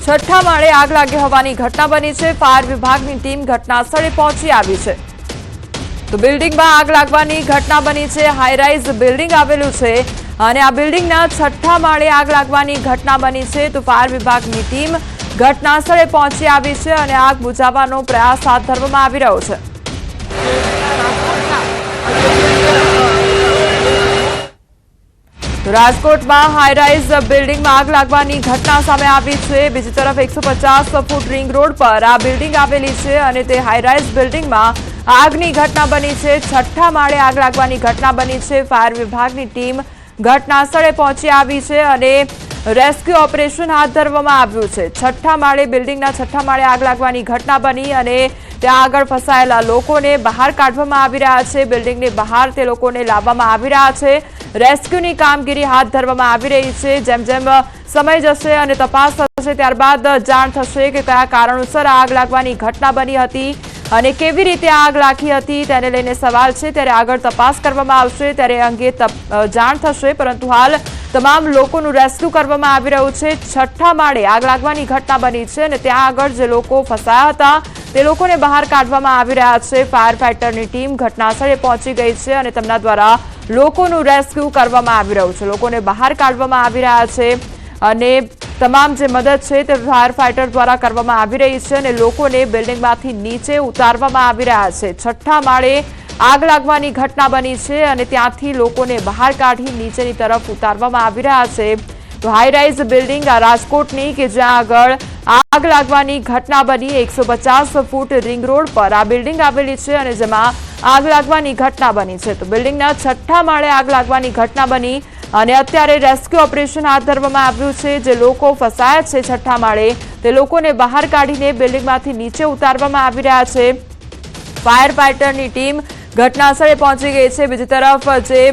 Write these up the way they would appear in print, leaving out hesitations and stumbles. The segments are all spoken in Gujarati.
છઠ્ઠા માળે આગ લાગી હોવાની ઘટના બની છે। ફાયર વિભાગની ટીમ ઘટના સ્થળે પહોંચી આવી છે। તો બિલ્ડિંગમાં આગ લાગવાની ઘટના બની છે। હાઈરાઇઝ બિલ્ડિંગ આવેલું છે અને આ બિલ્ડિંગના છઠ્ઠા માળે આગ લાગવાની ઘટના બની છે। તો ફાયર વિભાગની ટીમ ઘટના સ્થળે પહોંચી આવી છે અને આગ બુઝાવવાનો પ્રયાસ હાથ ધરવામાં આવી રહ્યો છે। તો રાજકોટમાં હાઈરાઇઝ બિલ્ડિંગમાં આગ લાગવાની ઘટના સામે આવી છે। બીજી તરફ 150 ફૂટ રિંગ રોડ પર આ બિલ્ડિંગ આવેલી છે અને તે હાઈરાઇઝ બિલ્ડિંગમાં આગની ઘટના બની છે। છઠ્ઠા માળે આગ લાગવાની ઘટના બની છે। ફાયર વિભાગની ટીમ ઘટના સ્થળે પહોંચી આવી છે અને રેસ્ક્યુ ઓપરેશન હાથ ધરવામાં આવ્યું છે। છઠ્ઠા માળે બિલ્ડિંગના છઠ્ઠા માળે આગ લાગવાની ઘટના બની અને ત્યાં આગળ ફસાયેલા લોકોને બહાર કાઢવામાં આવી રહ્યા છે। બિલ્ડિંગની બહાર તે લોકોને લાવવામાં આવી રહ્યા છે। રેસ્ક્યુની કામગીરી હાથ ધરવામાં આવી રહી છે। જેમ જેમ સમય જશે અને તપાસ થશે ત્યારબાદ જાણ થશે કે કયા કારણોસર આગ લાગવાની ઘટના બની હતી અને કેવી રીતે આગ લાગી હતી તેને લઈને સવાલ છે। ત્યારે આગળ તપાસ કરવામાં આવશે ત્યારે અંગે જાણ થશે, પરંતુ હાલ તમામ લોકોનું રેસ્ક્યુ કરવામાં આવી રહ્યું છે। છઠ્ઠા માળે આગ લાગવાની ઘટના બની છે અને ત્યાં આગળ જે લોકો ફસાયા હતા તે લોકોને બહાર કાઢવામાં આવી રહ્યા છે। ફાયર ફાઈટરની ટીમ ઘટના સ્થળે પહોંચી ગઈ છે અને તેમના દ્વારા લોકોનું રેસ્ક્યુ કરવામાં આવી રહ્યું છે। લોકોને બહાર કાઢવામાં આવી રહ્યા છે અને તમામ જે મદદ છે તે ફાયર ફાઈટર દ્વારા કરવામાં આવી રહી છે અને લોકોને બિલ્ડિંગમાંથી નીચે ઉતારવામાં આવી રહ્યા છે। છઠ્ઠા માળે આગ લાગવાની ઘટના બની છે અને ત્યાંથી લોકોને બહાર કાઢી નીચેની તરફ ઉતારવામાં આવી રહ્યા છે। તો હાઈરાઇઝ બિલ્ડિંગ આ રાજકોટની કે જ્યાં આગળ આગ લાગવાની ઘટના બની 150 ફૂટ રિંગ રોડ પર આ બિલ્ડિંગ આવેલી છે અને જેમાં આગ લાગવાની ઘટના બની છે। તો બિલ્ડિંગના છઠ્ઠા માળે આગ લાગવાની ઘટના બની અને અત્યારે રેસ્ક્યુ ઓપરેશન હાથ ધરવામાં આવ્યું છે। જે લોકો ફસાયા છે છઠ્ઠા માળે તે લોકોને બહાર કાઢીને બિલ્ડિંગમાંથી નીચે ઉતારવામાં આવી રહ્યા છે। ફાયર ફાઈટરની ટીમ ઘટના સ્થળે પહોંચી ગઈ છે। બીજી તરફ જે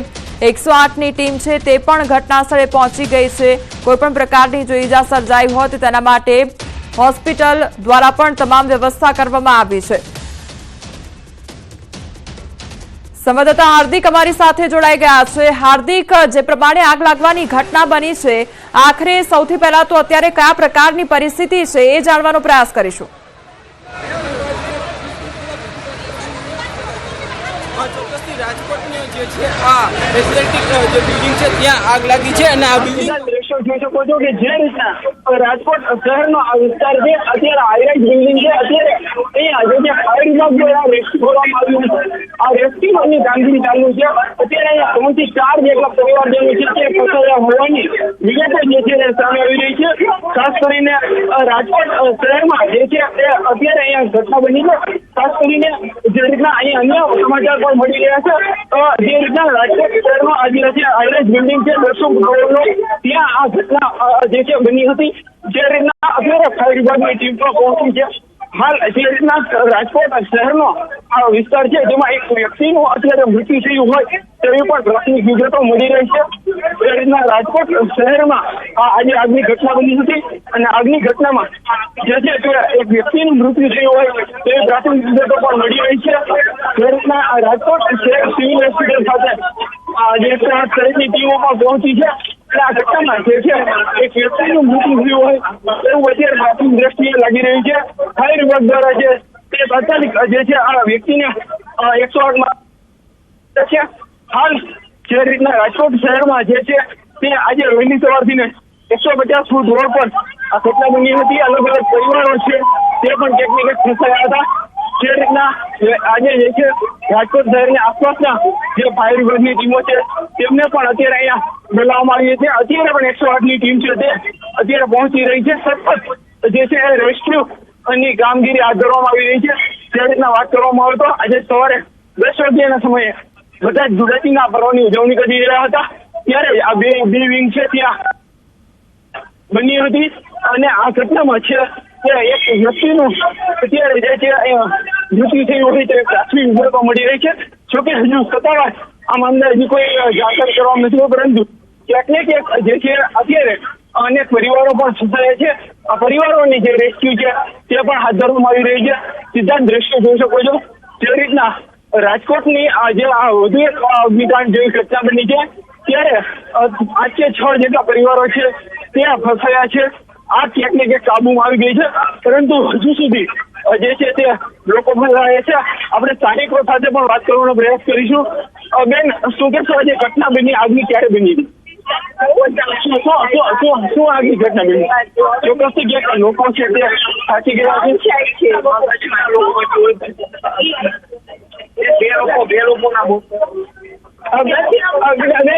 108ની ટીમ છે તે પણ ઘટના સ્થળે પહોંચી ગઈ છે। કોઈપણ પ્રકારની જો ઈજા સર્જાઈ હોત તેના માટે હોસ્પિટલ દ્વારા પણ તમામ વ્યવસ્થા કરવામાં આવી છે। સંવાદદાતા હાર્દિક અમારી સાથે જોડાઈ ગયા છે। હાર્દિક, જે પ્રમાણે આગ લાગવાની ઘટના બની છે, આખરે સૌથી પહેલા તો અત્યારે કયા પ્રકારની પરિસ્થિતિ છે એ જાણવાનો પ્રયાસ કરીશું। રાજકોટની જે છે આ રેસિડેન્સી જે બિલ્ડિંગ છે ત્યાં આગ લાગી છે અને આ બિલ્ડિંગ દ્રશ્યો જોઈ શકો છો કે જે રીતના રાજકોટ શહેરનો આ વિસ્તાર છે અત્યારે હાઈરાઇઝ બિલ્ડિંગ છે। અત્યારે અહીંયા જે ફાયર વિભાગ દ્વારા રેસ્ક્યુ કરવામાં આવ્યું છે, આ રેસ્ક્યુની કામગીરી ચાલુ છે। અત્યારે અહીંયા 3 થી 4 જેટલા પરિવારજનો છે તે ફસાયા હોવાની વિગતો જે છે સામે આવી રહી છે। ખાસ કરીને રાજકોટ શહેરમાં જે છે અત્યારે અહીંયા ઘટના બની છે। ખાસ કરીને જે રીતના અહીંયા અન્ય સમાચાર પણ મળી રહ્યા છે, જે રીતના રાજકોટ શહેરમાં આજે જે હાઈરાઇઝ બિલ્ડિંગ છે 200 ફ્લોરનો, ત્યાં આ ઘટના જે છે બની હતી। જે રીતના અત્યારે ફાયર વિભાગની ટીમ પણ પહોંચી છે। હાલ જે રીતના રાજકોટ શહેરનો આ વિસ્તાર છે જેમાં એક વ્યક્તિનું અત્યારે મૃત્યુ થયું હોય તેવી પણ પ્રાથમિક વિગતો મળી રહી છે। જે રીતના રાજકોટ શહેરમાં આજે આગની ઘટના બની હતી અને આગની ઘટનામાં જે છે તે એક વ્યક્તિનું મૃત્યુ થયું હોય તેવી પ્રાથમિક વિગતો પણ મળી રહી છે। જે રીતના રાજકોટ શહેર સિવિલ હોસ્પિટલ ખાતે જે શહેરની ટીમો પણ પહોંચી છે। આ ઘટનામાં જે છે એક વ્યક્તિનું મૃત્યુ થયું હોય એવું અત્યારે પ્રાથમિક દ્રષ્ટિએ લાગી રહ્યું છે। ફાયર વિભાગ દ્વારા જે તે તાત્કાલિક જે છે આ વ્યક્તિને 108માં છે। હાલ જે રીતના રાજકોટ શહેરમાં જે છે તે આજે વહેલી સવારથી 150 ફૂટ રોડ પર આ ઘટના બની હતી। અલગ અલગ પરિવારો છે તે પણ ટેકનિક ફસાયા હતા। જે રીતના આજે જે છે રાજકોટ શહેરની આસપાસના જે ફાયર વિભાગની ટીમો છે તેમને પણ અત્યારે અહીંયા બોલાવવામાં આવી છે। અત્યારે પણ 108ની ટીમ છે તે અત્યારે પહોંચી રહી છે। સતત જે છે રેસ્ક્યુ ની કામગીરી હાથ ધરવામાં આવી રહી છે। જે રીતના વાત કરવામાં આવે તો આજે સવારે 10 વાગ્યાના સમયે બધા જ ધૂળેટીના પર્વની ઉજવણી કરી રહ્યા હતા ત્યારે આ બે વિંગ છે ત્યાં બની હતી અને આ ઘટનામાં છે તે એક વ્યક્તિનું અત્યારે જે છે મૃત્યુ થયું હોય તે પ્રાથમિક વિગતો મળી રહી છે। જોકે હજુ સત્તાવાર આ મામલે હજી કોઈ જાણકારી કરવામાં નથી, પરંતુ ક્યાંક ને ક્યાંક જે છે અત્યારે અનેક પરિવારો પણ ફસાયા છે। આ પરિવારોની જે રેસ્ક્યુ છે તે પણ હાથ ધરવામાં આવી રહી છે। સીધા દ્રશ્યો જોઈ શકો છો જે રીતના રાજકોટની જે વધુ એક અગ્નિકાંડ જેવી ઘટના બની છે ત્યારે 5 કે 6 જેટલા પરિવારો છે ત્યાં ફસાયા છે। આ ક્યાંક ને ક્યાંક કાબુમાં આવી ગઈ છે, પરંતુ હજુ સુધી જે છે તે લોકો ફેલાય છે. આપણે સ્થાનિકો સાથે પણ વાત કરવાનો પ્રયાસ કરીશું. બેન, શું કહેશો, આજે ઘટના બની, આગની ક્યારે બની? શું આગની ઘટના બની? ચોક્કસથી ક્યાંક લોકો છે તે થાકી ગયા છે. બે લોકોના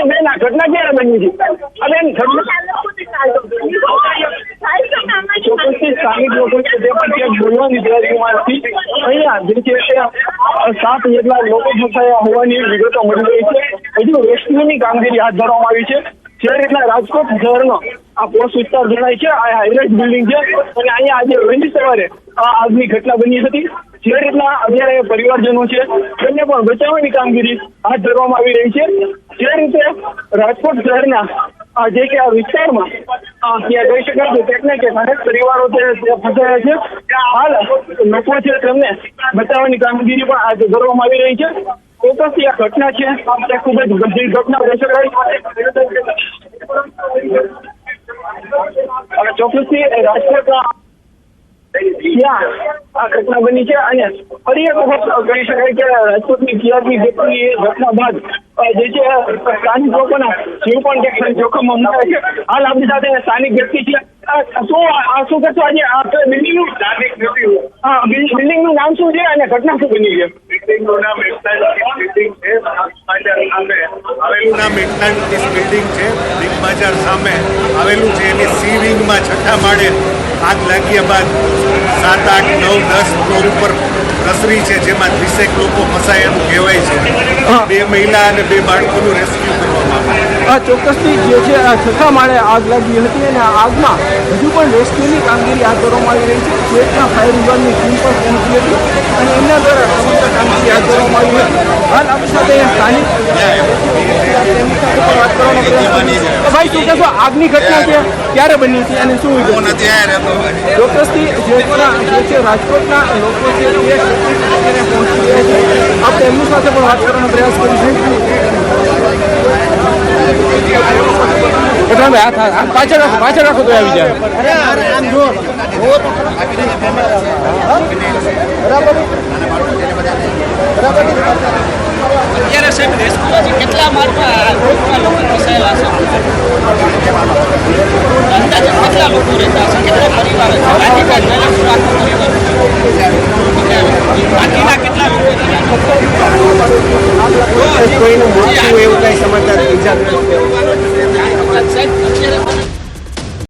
બેન, આ ઘટના ક્યારે બની હતી? બેન, ચોક્કસથી સ્થાનિક લોકો છે તે પણ ક્યાંક બોલવાની તૈયારીમાં નથી. અહીંયા જે છે 7 જેટલા લોકો ફસાયા હોવાની વિગતો મળી રહી છે. હજુ રેસ્ક્યુની કામગીરી હાથ ધરવામાં આવી છે. જે રીતના રાજકોટ શહેરનો આ પોસ્ટ વિસ્તાર જણાય છે, આ હાઈરાઇઝ બિલ્ડિંગ છે, અને અહીંયા આજે વહેલી સવારે આ આગની ઘટના બની હતી. જે રીતના અત્યારે પરિવારજનો છે તેમને પણ બચાવવાની કામગીરી હાથ ધરવામાં આવી રહી છે. જે રીતે રાજકોટ શહેરના જે કે આ વિસ્તારમાં ત્યાં કહી શકાય છે ક્યાંક ને ક્યાંક અનેક પરિવારો છે તે ફસાયા છે. હાલ લોકો છે તેમને બચાવવાની કામગીરી પણ હાથ ધરવામાં આવી રહી છે. ચોક્કસથી આ ઘટના છે તે ખૂબ જ ગંભીર ઘટના કહી શકાય. અને ચોક્કસથી રાજકોટના ત્યાં આ ઘટના બની છે, અને ફરી એક વખત કહી શકાય કે રાજકોટની કિયારની ઘટના બાદ જે છે સ્થાનિક લોકોના જીવ પણ ક્યાંક જોખમમાં મુકાય છે. હાલ આપણી સાથે સ્થાનિક વ્યક્તિ છે. શું કહેશો, આજે બિલ્ડિંગનું નામ શું છે અને ઘટના શું બની છે? બિલ્ડિંગનું નામ બિલ્ડિંગ છે, આવેલું નામ એટલાન્ટિસ બિલ્ડિંગ છે, બિગ બજાર સામે આવેલું છે. એની સી વિંગમાં 6ઠા માળે આગ લાગ્યા બાદ 7, 8, 9, 10 ફ્લોર ઉપર પ્રસરી છે, જેમાં 30 લોકો ફસાયાનું કહેવાય છે. 2 મહિલા અને 2 બાળકોનું રેસ્ક્યુ કરવામાં આવ્યું. ચોક્કસથી જે છે આ 6ઠા માળે આગ લાગી હતી, અને આ આગમાં હજુ પણ રેસ્ક્યુની કામગીરી હાથ ધરવામાં આવી રહી છે. જેટલા ફાયર વિભાગની ટીમ પણ પહોંચી હતી અને એમના દ્વારા સમગ્ર કામગીરી હાથ ધરવામાં આવી હતી. હાલ આપણી સાથે સ્થાનિક તેમની સાથે પણ વાત કરવાનો પ્રયાસ કરીશું. તો ભાઈ, શું કહેશો, આગની ઘટના ક્યારે બની હતી અને શું વિગત? ચોક્કસથી જે છે રાજકોટના લોકો છે તે પહોંચી ગયા છે. આપણે એમની સાથે પણ વાત કરવાનો પ્રયાસ કરીશું. પાછળ રાખો તો આવી જાય. અત્યારે સાહેબ રેસ્ક્યુ હજી કેટલા માળમાં લોકો ફસાયેલા છે? અંદાજે કેટલા લોકો રહેતા હશે? કેટલા પરિવાર છે? બાકીના કેટલા લોકો કોઈનું મોટું એવું કઈ સમાચાર ઈજાગ્રસ્ત સાહેબ અત્યારે